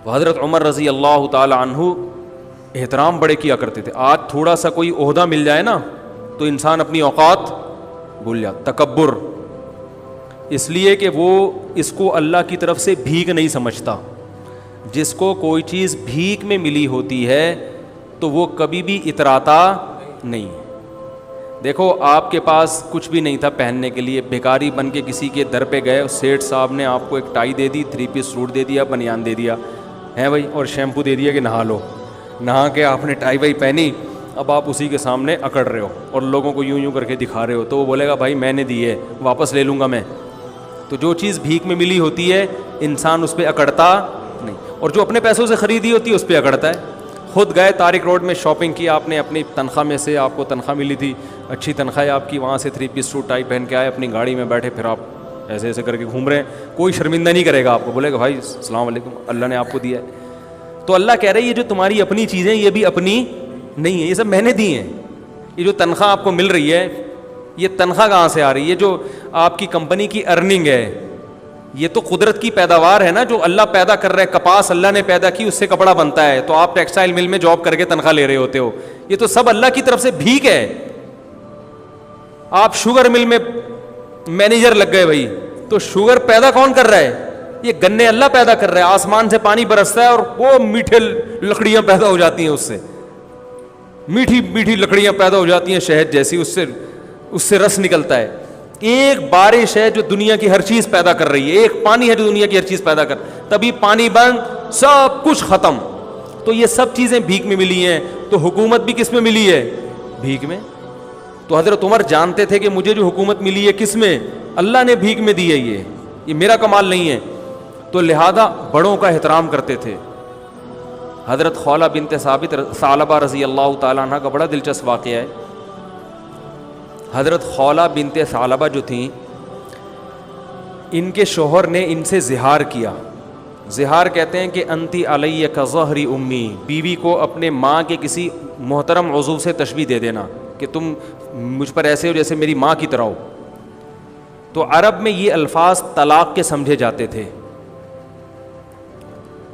تو حضرت عمر رضی اللہ تعالی عنہ احترام بڑے کیا کرتے تھے. آج تھوڑا سا کوئی عہدہ مل جائے نا تو انسان اپنی اوقات بھول جاتا. تکبر اس لیے کہ وہ اس کو اللہ کی طرف سے بھیک نہیں سمجھتا. جس کو کوئی چیز بھیک میں ملی ہوتی ہے تو وہ کبھی بھی اتراتا نہیں. دیکھو آپ کے پاس کچھ بھی نہیں تھا پہننے کے لیے, بھکاری بن کے کسی کے در پہ گئے, سیٹھ صاحب نے آپ کو ایک ٹائی دے دی, 3 پیس سوٹ دے دیا, بنیان دے دیا ہے بھائی, اور شیمپو دے دیا کہ نہا لو. نہا کے آپ نے ٹائی وائی پہنی, اب آپ اسی کے سامنے اکڑ رہے ہو اور لوگوں کو یوں کر کے دکھا رہے ہو, تو وہ بولے گا بھائی میں نے دی ہے, واپس لے لوں گا میں. تو جو چیز بھیک میں ملی ہوتی ہے انسان اس پہ اکڑتا نہیں, اور جو اپنے پیسوں سے خریدی ہوتی ہے اس پہ اکڑتا ہے. خود گئے طارق روڈ میں شاپنگ کی آپ نے, اپنی تنخواہ میں سے, آپ کو تنخواہ ملی تھی, اچھی تنخواہ ہے آپ کی, وہاں سے 3 پیس سوٹ ٹائی پہن کے آئے, اپنی گاڑی میں بیٹھے, پھر آپ ایسے ایسے کر کے گھوم رہے ہیں. کوئی شرمندہ نہیں کرے گا آپ کو, بولے گا بھائی السلام علیکم, اللہ نے آپ کو دیا ہے. تو اللہ کہہ رہے ہیں یہ جو تمہاری اپنی چیزیں یہ بھی اپنی نہیں ہیں, یہ سب میں نے دی ہیں. یہ جو تنخواہ آپ کو مل رہی ہے یہ تنخواہ کہاں سے آ رہی ہے؟ یہ جو آپ کی کمپنی کی ارننگ ہے یہ تو قدرت کی پیداوار ہے نا, جو اللہ پیدا کر رہا ہے. کپاس اللہ نے پیدا کی, اس سے کپڑا بنتا ہے, تو آپ ٹیکسٹائل مل میں جاب کر کے تنخواہ لے رہے ہوتے ہو. یہ تو سب اللہ کی طرف سے بھیک ہے. آپ شوگر مل میں مینیجر لگ گئے بھائی, تو شوگر پیدا کون کر رہا ہے؟ یہ گنے اللہ پیدا کر رہا ہے. آسمان سے پانی برستا ہے اور وہ میٹھے لکڑیاں پیدا ہو جاتی ہیں, اس سے میٹھی میٹھی لکڑیاں پیدا ہو جاتی ہیں شہد جیسی, اس سے رس نکلتا ہے. ایک بارش ہے جو دنیا کی ہر چیز پیدا کر رہی ہے, ایک پانی ہے جو دنیا کی ہر چیز پیدا کر, تبھی پانی بند, سب کچھ ختم. تو یہ سب چیزیں بھیک میں ملی ہیں. تو حکومت بھی کس میں ملی ہے؟ بھیک میں. تو حضرت عمر جانتے تھے کہ مجھے جو حکومت ملی ہے کس میں؟ اللہ نے بھیک میں دی ہے, یہ میرا کمال نہیں ہے. تو لہذا بڑوں کا احترام کرتے تھے. حضرت خولہ بنت ثعلبہ رضی اللہ تعالیٰ عنہ کا بڑا دلچسپ واقعہ ہے. حضرت خولہ بنت ثعلبہ جو تھیں, ان کے شوہر نے ان سے زہار کیا. زہار کہتے ہیں کہ انتی علیہ کظہر امی, بیوی کو اپنے ماں کے کسی محترم عضو سے تشبیہ دے دینا کہ تم مجھ پر ایسے ہو جیسے میری ماں کی طرح ہو. تو عرب میں یہ الفاظ طلاق کے سمجھے جاتے تھے.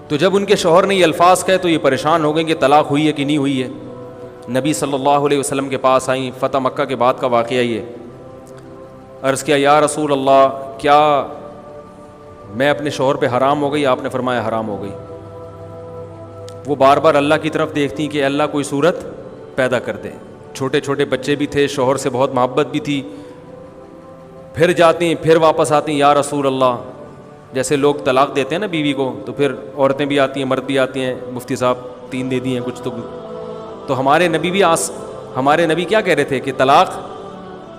تو جب ان کے شوہر نے یہ الفاظ کہے تو یہ پریشان ہو گئے کہ طلاق ہوئی ہے کہ نہیں ہوئی ہے. نبی صلی اللہ علیہ وسلم کے پاس آئیں, فتح مکہ کے بعد کا واقعہ یہ. عرض کیا یا رسول اللہ, کیا میں اپنے شوہر پہ حرام ہو گئی؟ آپ نے فرمایا حرام ہو گئی. وہ بار بار اللہ کی طرف دیکھتی کہ اللہ کوئی صورت پیدا کر دے. چھوٹے چھوٹے بچے بھی تھے, شوہر سے بہت محبت بھی تھی. پھر جاتی ہیں, پھر واپس آتی ہیں, یا رسول اللہ. جیسے لوگ طلاق دیتے ہیں نا بیوی کو, تو پھر عورتیں بھی آتی ہیں, مرد بھی آتی ہیں, مفتی صاحب 3 دے دی ہیں کچھ. تو ہمارے نبی کیا کہہ رہے تھے کہ طلاق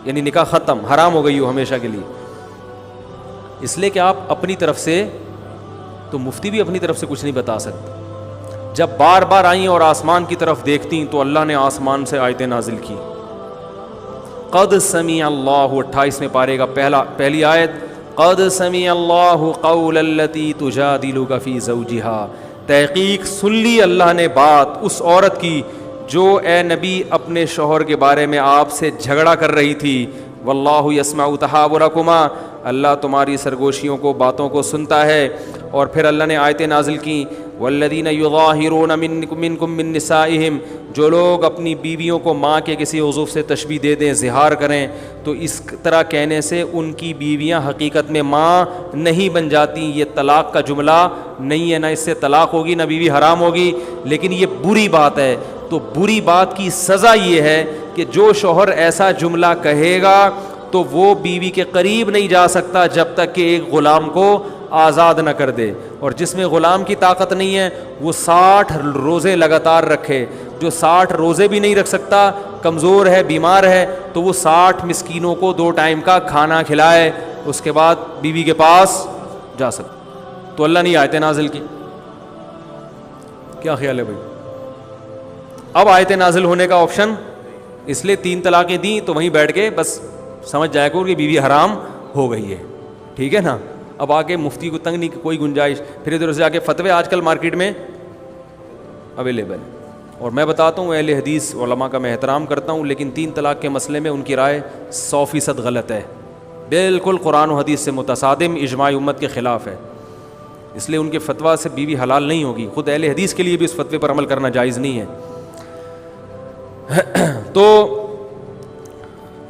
یعنی نکاح ختم, حرام ہو گئی ہو ہمیشہ کے لیے. اس لیے کہ آپ اپنی طرف سے, تو مفتی بھی اپنی طرف سے کچھ نہیں بتا سکتے. جب بار بار آئیں اور آسمان کی طرف دیکھتی تو اللہ نے آسمان سے آیتیں نازل کی. قد سمع اللہ, 28ویں پارے کا پہلی آیت, قد سمع اللہ قول التی تجادلک فی زوجہا, تحقیق سن لی اللہ نے بات اس عورت کی جو اے نبی اپنے شوہر کے بارے میں آپ سے جھگڑا کر رہی تھی. واللہ یسمع تحاورکما, اللہ تمہاری سرگوشیوں کو, باتوں کو سنتا ہے. اور پھر اللہ نے آیتیں نازل کی, والذین یظاہرون منکم من نسائہم, جو لوگ اپنی بیویوں کو ماں کے کسی عضو سے تشبیہ دے دیں, زہار کریں, تو اس طرح کہنے سے ان کی بیویاں حقیقت میں ماں نہیں بن جاتی. یہ طلاق کا جملہ نہیں ہے, نہ اس سے طلاق ہوگی نہ بیوی حرام ہوگی, لیکن یہ بری بات ہے. تو بری بات کی سزا یہ ہے کہ جو شوہر ایسا جملہ کہے گا تو وہ بیوی کے قریب نہیں جا سکتا جب تک کہ ایک غلام کو آزاد نہ کر دے. اور جس میں غلام کی طاقت نہیں ہے وہ 60 روزے لگاتار رکھے. جو 60 روزے بھی نہیں رکھ سکتا, کمزور ہے, بیمار ہے, تو وہ 60 مسکینوں کو 2 ٹائم کا کھانا کھلائے, اس کے بعد بیوی کے پاس جا سکتا. تو اللہ نے آیتیں نازل کی. کیا خیال ہے بھائی؟ اب آیتیں نازل ہونے کا آپشن, اس لیے 3 طلاقیں دیں تو وہیں بیٹھ کے بس سمجھ جائے گا کہ بیوی حرام ہو گئی ہے, ٹھیک ہے نا. اب آگے مفتی کو تنگ نہیں کوئی گنجائش, پھر ادھر سے آگے فتوے آج کل مارکیٹ میں اویلیبل. اور میں بتاتا ہوں اہل حدیث علماء کا میں احترام کرتا ہوں, لیکن 3 طلاق کے مسئلے میں ان کی رائے 100% غلط ہے, بالکل قرآن و حدیث سے متصادم, اجماع امت کے خلاف ہے. اس لیے ان کے فتویٰ سے بیوی حلال نہیں ہوگی. خود اہل حدیث کے لیے بھی اس فتوے پر عمل کرنا جائز نہیں ہے. تو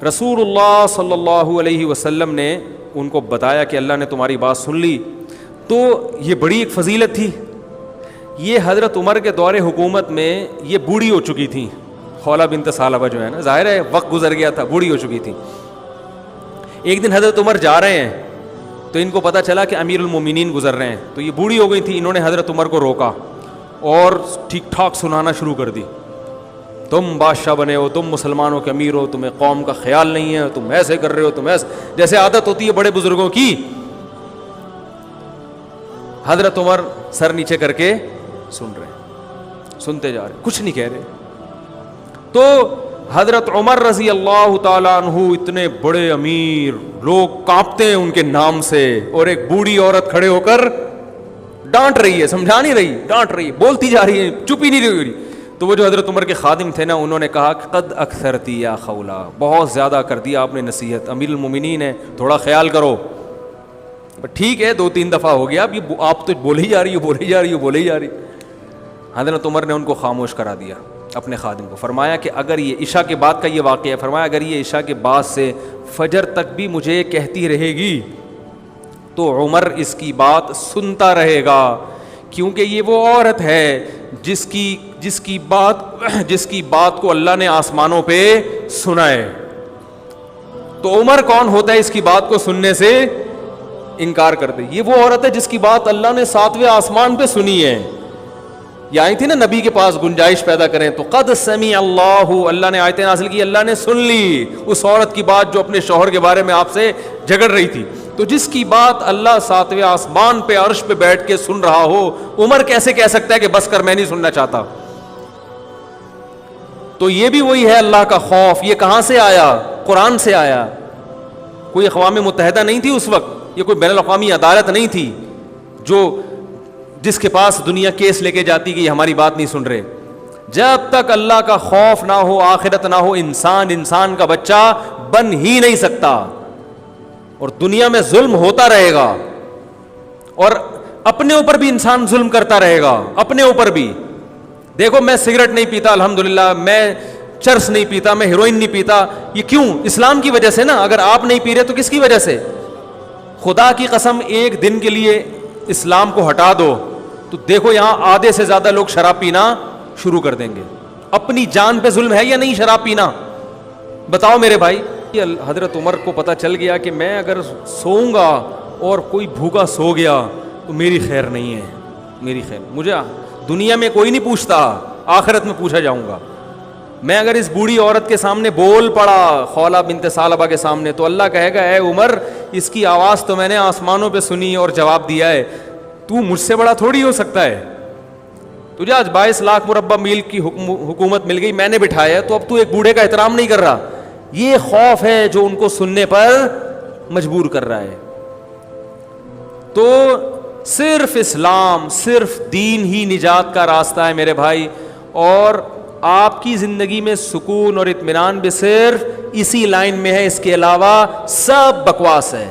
رسول اللہ صلی اللہ علیہ وسلم نے ان کو بتایا کہ اللہ نے تمہاری بات سن لی. تو یہ بڑی ایک فضیلت تھی. یہ حضرت عمر کے دور حکومت میں یہ بوڑھی ہو چکی تھیں, خولہ بنت ثعلبہ جو ہے نا, ظاہر ہے وقت گزر گیا تھا, بوڑھی ہو چکی تھی. ایک دن حضرت عمر جا رہے ہیں تو ان کو پتہ چلا کہ امیر المومنین گزر رہے ہیں, تو یہ بوڑھی ہو گئی تھی. انہوں نے حضرت عمر کو روکا اور ٹھیک ٹھاک سنانا شروع کر دی. تم بادشاہ بنے ہو, تم مسلمانوں کے امیر ہو, تمہیں قوم کا خیال نہیں ہے, تم ایسے کر رہے ہو, تم ایسے, جیسے عادت ہوتی ہے بڑے بزرگوں کی. حضرت عمر سر نیچے کر کے سن رہے ہیں, سنتے جا رہے ہیں, کچھ نہیں کہہ رہے. تو حضرت عمر رضی اللہ تعالیٰ عنہ اتنے بڑے امیر, لوگ کانپتے ہیں ان کے نام سے, اور ایک بوڑھی عورت کھڑے ہو کر ڈانٹ رہی ہے, سمجھا نہیں رہی, ڈانٹ رہی ہے, بولتی جا رہی ہے, چپ ہی نہیں رہی. تو وہ جو حضرت عمر کے خادم تھے نا, انہوں نے کہا قد اکثرتی یا خولا, بہت زیادہ کر دیا آپ نے نصیحت, امیر المومنین ہے, تھوڑا خیال کرو. ٹھیک ہے 2-3 دفعہ ہو گیا, اب یہ آپ تو بولے ہی جا رہی ہو, بولے ہی جا رہی ہو, بولے ہی جا رہی. حضرت عمر نے ان کو خاموش کرا دیا, اپنے خادم کو. فرمایا کہ اگر یہ عشاء کے بعد کا یہ واقعہ ہے, فرمایا اگر یہ عشاء کے بعد سے فجر تک بھی مجھے کہتی رہے گی تو عمر اس کی بات سنتا رہے گا, کیونکہ یہ وہ عورت ہے جس کی بات کو اللہ نے آسمانوں پہ سنا ہے. تو عمر کون ہوتا ہے اس کی بات کو سننے سے انکار کر دے؟ یہ وہ عورت ہے جس کی بات اللہ نے 7ویں آسمان پہ سنی ہے. یہ آئی تھی نا نبی کے پاس گنجائش پیدا کریں, تو قد سمع اللہ, اللہ نے آیتیں نازل کی, اللہ نے سن لی اس عورت کی بات جو اپنے شوہر کے بارے میں آپ سے جھگڑ رہی تھی. تو جس کی بات اللہ 7ویں آسمان پہ عرش پہ بیٹھ کے سن رہا ہو, عمر کیسے کہہ سکتا ہے کہ بس کر میں نہیں سننا چاہتا؟ تو یہ بھی وہی ہے اللہ کا خوف. یہ کہاں سے آیا؟ قرآن سے آیا. کوئی اقوام متحدہ نہیں تھی اس وقت, یہ کوئی بین الاقوامی عدالت نہیں تھی جس کے پاس دنیا کیس لے کے جاتی کہ یہ ہماری بات نہیں سن رہے. جب تک اللہ کا خوف نہ ہو, آخرت نہ ہو, انسان کا بچہ بن ہی نہیں سکتا. اور دنیا میں ظلم ہوتا رہے گا, اور اپنے اوپر بھی انسان ظلم کرتا رہے گا, اپنے اوپر بھی. دیکھو میں سگریٹ نہیں پیتا الحمدللہ, میں چرس نہیں پیتا, میں ہیروئن نہیں پیتا. یہ کیوں؟ اسلام کی وجہ سے نا. اگر آپ نہیں پی رہے تو کس کی وجہ سے؟ خدا کی قسم ایک دن کے لیے اسلام کو ہٹا دو تو دیکھو یہاں آدھے سے زیادہ لوگ شراب پینا شروع کر دیں گے. اپنی جان پہ ظلم ہے یا نہیں شراب پینا؟ بتاؤ میرے بھائی. حضرت عمر کو پتہ چل گیا کہ میں اگر سوؤں گا اور کوئی بھوکا سو گیا تو میری خیر نہیں ہے, میری خیر, مجھے دنیا میں کوئی نہیں پوچھتا, آخرت میں پوچھا جاؤں گا. میں اگر اس بوڑھی عورت کے سامنے بول پڑا, خولہ بنت ثعلبہ کے سامنے, تو اللہ کہے گا اے عمر اس کی آواز تو میں نے آسمانوں پہ سنی اور جواب دیا ہے, تو مجھ سے بڑا تھوڑی ہو سکتا ہے. تجھے آج 22 لاکھ مربع میل کی حکومت مل گئی, میں نے بٹھایا ہے, تو اب تو ایک بوڑھے کا احترام نہیں کر رہا. یہ خوف ہے جو ان کو سننے پر مجبور کر رہا ہے. تو صرف اسلام, صرف دین ہی نجات کا راستہ ہے میرے بھائی, اور آپ کی زندگی میں سکون اور اطمینان بھی صرف اسی لائن میں ہے, اس کے علاوہ سب بکواس ہے.